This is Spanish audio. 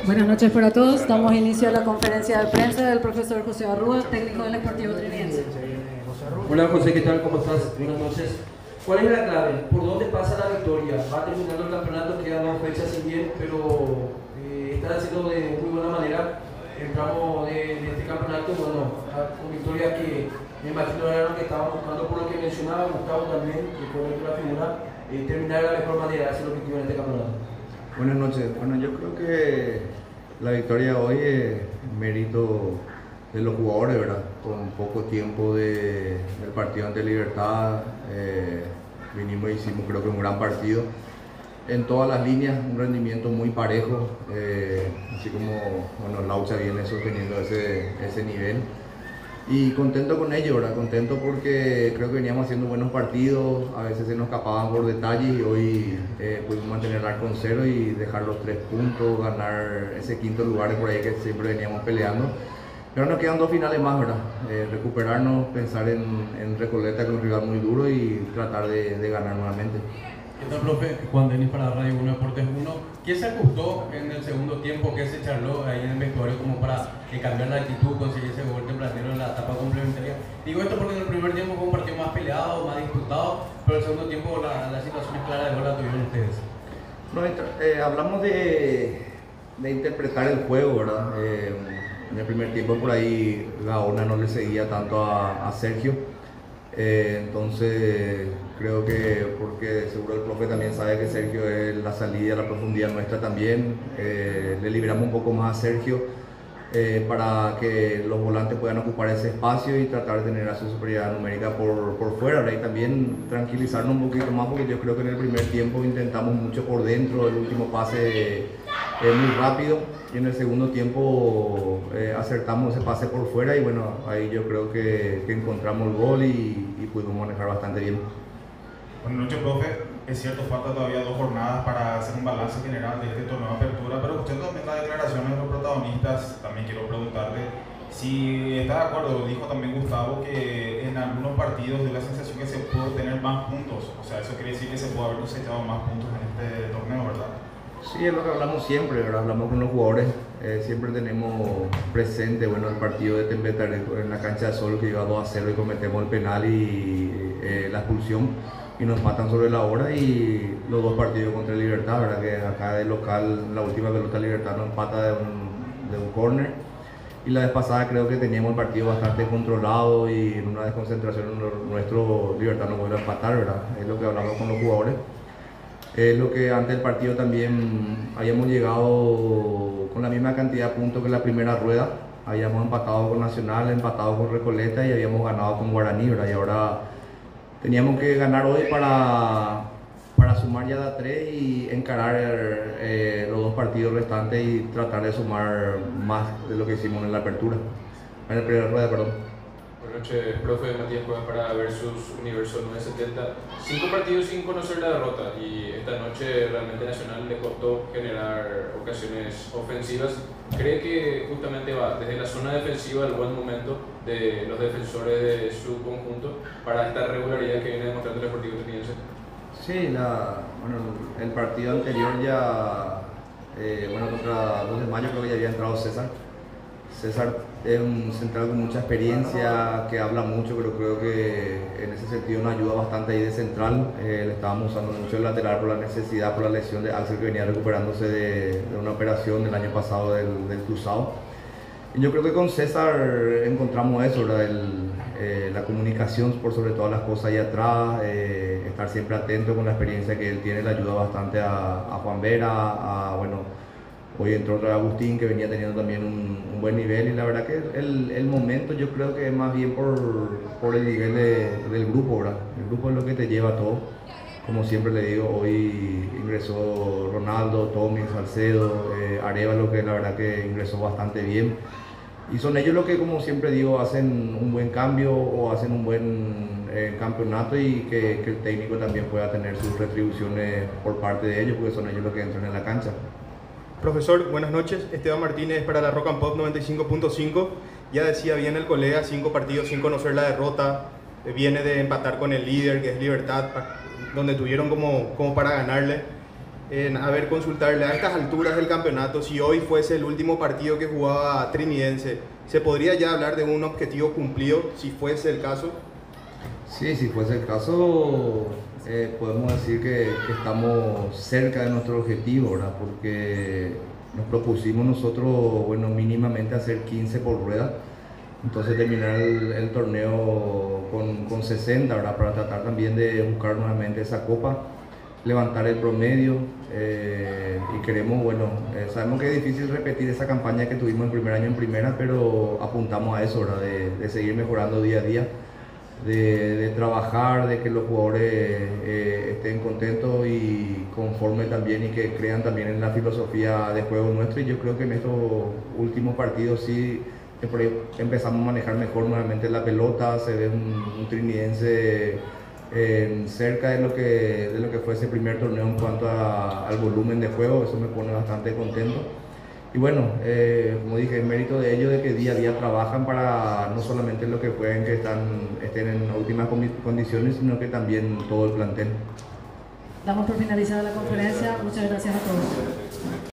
Buenas noches para todos. Damos inicio a la conferencia de prensa del profesor José Arrúa, técnico del Sportivo Triniense. Hola José, ¿qué tal? ¿Cómo estás? Buenas noches. ¿Cuál es la clave? ¿Por dónde pasa la victoria? Va terminando el campeonato, quedan 2 fechas sin bien, pero está haciendo de muy buena manera el tramo de este campeonato, bueno, con victorias que me imagino era lo que estaban buscando, por lo que mencionaba Gustavo también, que fue la figura, terminar de la mejor manera, ese es el objetivo en este campeonato. Buenas noches. Bueno, yo creo que la victoria hoy es mérito de los jugadores, ¿verdad? Con poco tiempo del partido ante Libertad, vinimos y hicimos creo que un gran partido. En todas las líneas, un rendimiento muy parejo, así como bueno, Laucha viene sosteniendo ese nivel. Y contento con ello, ¿verdad? Contento porque creo que veníamos haciendo buenos partidos, a veces se nos escapaban por detalles y hoy pudimos mantener el arco en cero y dejar los 3 puntos, ganar ese quinto lugar por ahí que siempre veníamos peleando. Pero nos quedan 2 finales más, ¿verdad? Recuperarnos, pensar en Recoleta, que es un rival muy duro, y tratar de ganar nuevamente. ¿Qué tal, profe? Juan Denis para Radio 1 Deportes 1. ¿Qué se ajustó en el segundo tiempo? ¿Qué se charló ahí en el vestuario como para cambiar la actitud, conseguir ese gol tempranero en la etapa complementaria? Digo esto porque en el primer tiempo fue un partido más peleado, más disputado, pero en el segundo tiempo la situación es clara de gol la tuvieron ustedes. No, hablamos de interpretar el juego, ¿verdad? En el primer tiempo por ahí Gaona no le seguía tanto a Sergio. Entonces creo que, porque seguro el profe también sabe que Sergio es la salida, la profundidad nuestra también, le liberamos un poco más a Sergio para que los volantes puedan ocupar ese espacio y tratar de tener su superioridad numérica por fuera, ¿verdad? Y también tranquilizarnos un poquito más, porque yo creo que en el primer tiempo intentamos mucho por dentro, el último pase muy rápido, y en el segundo tiempo acertamos ese pase por fuera y bueno, ahí yo creo que encontramos el gol y pudimos manejar bastante bien. Buenas noches, profe. Es cierto, falta todavía 2 jornadas para hacer un balance general de este torneo de apertura, pero escuchando también las declaraciones de los protagonistas, también quiero preguntarle si está de acuerdo. Dijo también Gustavo que en algunos partidos dio la sensación que se pudo tener más puntos, o sea, eso quiere decir que se pudo haber cosechado más puntos en este torneo, ¿verdad? Sí, es lo que hablamos siempre, ¿verdad? Hablamos con los jugadores, siempre tenemos presente, bueno, el partido de Templeton en la cancha de Sol, que iba 2-0 y cometemos el penal y la expulsión, y nos matan sobre la hora, y los 2 partidos contra Libertad, ¿verdad? Que acá de local, la última pelota Libertad nos empata de un córner, y la vez pasada creo que teníamos el partido bastante controlado y en una desconcentración nuestro Libertad nos vuelve a empatar, ¿verdad? Es lo que hablamos con los jugadores. Es lo que antes del partido también habíamos llegado con la misma cantidad de puntos que la primera rueda. Habíamos empatado con Nacional, empatado con Recoleta y habíamos ganado con Guaraní, ¿verdad? Y ahora teníamos que ganar hoy para sumar ya de 3 y encarar los 2 partidos restantes y tratar de sumar más de lo que hicimos en la apertura, en la primera rueda, perdón. Buenas noches, profe. Matías Cuevas para Versus Universo 970. 5 partidos sin conocer la derrota, y esta noche realmente Nacional le costó generar ocasiones ofensivas. ¿Cree que justamente va desde la zona defensiva el buen momento de los defensores de su conjunto para esta regularidad que viene demostrando el Sportivo Triniense? Sí, el partido anterior ya, contra 2 de mayo creo que ya había entrado César. César es un central con mucha experiencia, que habla mucho, pero creo que en ese sentido nos ayuda bastante ahí de central. Le estábamos usando mucho el lateral por la necesidad, por la lesión de Axel, que venía recuperándose de una operación del año pasado del cruzado. Y yo creo que con César encontramos eso, ¿verdad? La comunicación por sobre todas las cosas ahí atrás, estar siempre atento con la experiencia que él tiene, le ayuda bastante a Juan Vera, hoy entró otra Agustín, que venía teniendo también un buen nivel, y la verdad que el momento yo creo que es más bien por el nivel del grupo, ¿verdad? El grupo es lo que te lleva a todo. Como siempre le digo, hoy ingresó Ronaldo, Tommy, Salcedo, Arevalo, que la verdad que ingresó bastante bien. Y son ellos los que, como siempre digo, hacen un buen cambio o hacen un buen campeonato, y que el técnico también pueda tener sus retribuciones por parte de ellos, porque son ellos los que entran en la cancha. Profesor, buenas noches. Esteban Martínez para la Rock and Pop 95.5. Ya decía bien el colega, 5 partidos sin conocer la derrota. Viene de empatar con el líder, que es Libertad, donde tuvieron como para ganarle. A ver, consultarle a estas alturas del campeonato, si hoy fuese el último partido que jugaba Trinidense, ¿se podría ya hablar de un objetivo cumplido, si fuese el caso? Sí, si fuese el caso, podemos decir que estamos cerca de nuestro objetivo, ¿verdad? Porque nos propusimos nosotros, bueno, mínimamente hacer 15 por rueda, entonces terminar el torneo con 60, ¿verdad? Para tratar también de buscar nuevamente esa copa, levantar el promedio, y queremos, bueno, sabemos que es difícil repetir esa campaña que tuvimos el primer año en primera, pero apuntamos a eso, ¿verdad? De seguir mejorando día a día, de trabajar, de que los jugadores estén contentos y conformes también, y que crean también en la filosofía de juego nuestro. Y yo creo que en estos últimos partidos sí empezamos a manejar mejor nuevamente la pelota, se ve un trinidense cerca de lo que fue ese primer torneo en cuanto al volumen de juego. Eso me pone bastante contento. Y bueno, como dije, es mérito de ellos de que día a día trabajan para no solamente lo que jueguen, que estén en óptimas condiciones, sino que también todo el plantel. Damos por finalizada la conferencia. Muchas gracias a todos.